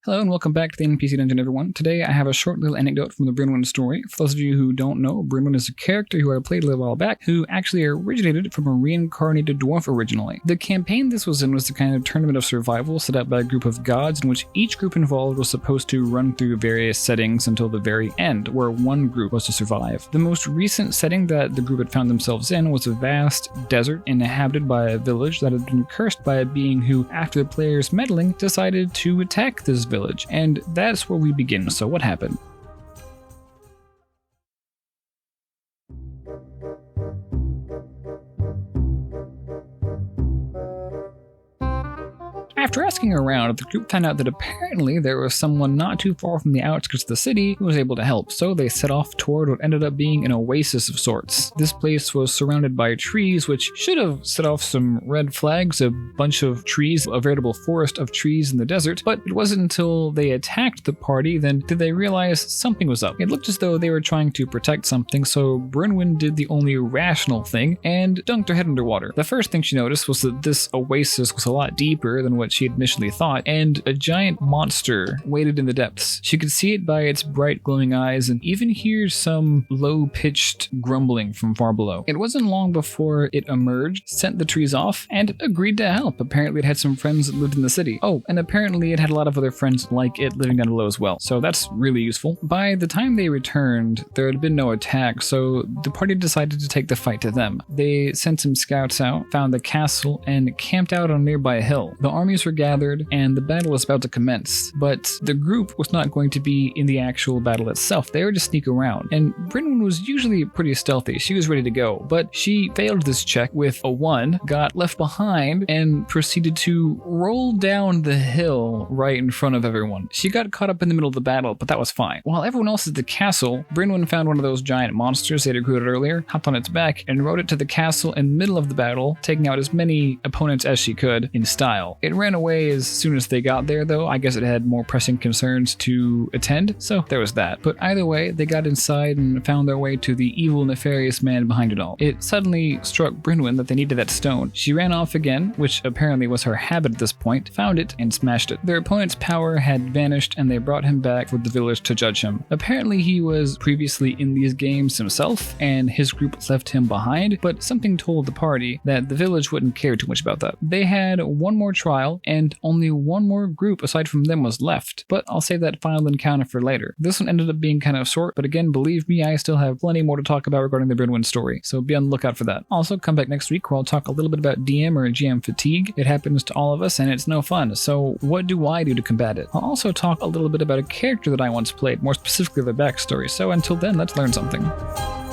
Hello and welcome back to the NPC Dungeon, everyone. Today I have a short little anecdote from the Brynwyn story. For those of you who don't know, Brynwyn is a character who I played a little while back who actually originated from a reincarnated dwarf originally. The campaign this was in was the kind of tournament of survival set up by a group of gods in which each group involved was supposed to run through various settings until the very end, where one group was to survive. The most recent setting that the group had found themselves in was a vast desert inhabited by a village that had been cursed by a being who, after the players meddling, decided to attack this village, and that's where we begin. So what happened? After asking around, the group found out that apparently there was someone not too far from the outskirts of the city who was able to help, so they set off toward what ended up being an oasis of sorts. This place was surrounded by trees, which should have set off some red flags, a bunch of trees, a veritable forest of trees in the desert, but it wasn't until they attacked the party then did they realize something was up. It looked as though they were trying to protect something, so Brynwyn did the only rational thing and dunked her head underwater. The first thing she noticed was that this oasis was a lot deeper than what she had initially thought, and a giant monster waited in the depths. She could see it by its bright glowing eyes and even hear some low-pitched grumbling from far below. It wasn't long before it emerged, sent the trees off, and agreed to help. Apparently it had some friends that lived in the city. Oh, and apparently it had a lot of other friends like it living down below as well, so that's really useful. By the time they returned, there had been no attack, so the party decided to take the fight to them. They sent some scouts out, found the castle, and camped out on a nearby hill. The armies were gathered and the battle was about to commence, but the group was not going to be in the actual battle itself. They were to sneak around, and Brynwyn was usually pretty stealthy. She was ready to go, but she failed this check with a 1, got left behind, and proceeded to roll down the hill right in front of everyone. She got caught up in the middle of the battle, but that was fine. While everyone else at the castle, Brynwyn found one of those giant monsters they had recruited earlier, hopped on its back, and rode it to the castle in the middle of the battle, taking out as many opponents as she could in style. It ran away as soon as they got there, though. I guess it had more pressing concerns to attend, so there was that. But either way, they got inside and found their way to the evil, nefarious man behind it all. It suddenly struck Brynwyn that they needed that stone. She ran off again, which apparently was her habit at this point, found it, and smashed it. Their opponent's power had vanished, and they brought him back for the village to judge him. Apparently he was previously in these games himself, and his group left him behind, but something told the party that the village wouldn't care too much about that. They had one more trial, and only one more group aside from them was left, but I'll save that final encounter for later. This one ended up being kind of short, but again, believe me, I still have plenty more to talk about regarding the Brynwyn story, so be on the lookout for that. Also, come back next week where I'll talk a little bit about DM or GM fatigue. It happens to all of us and it's no fun, so what do I do to combat it? I'll also talk a little bit about a character that I once played, more specifically their backstory, so until then, let's learn something.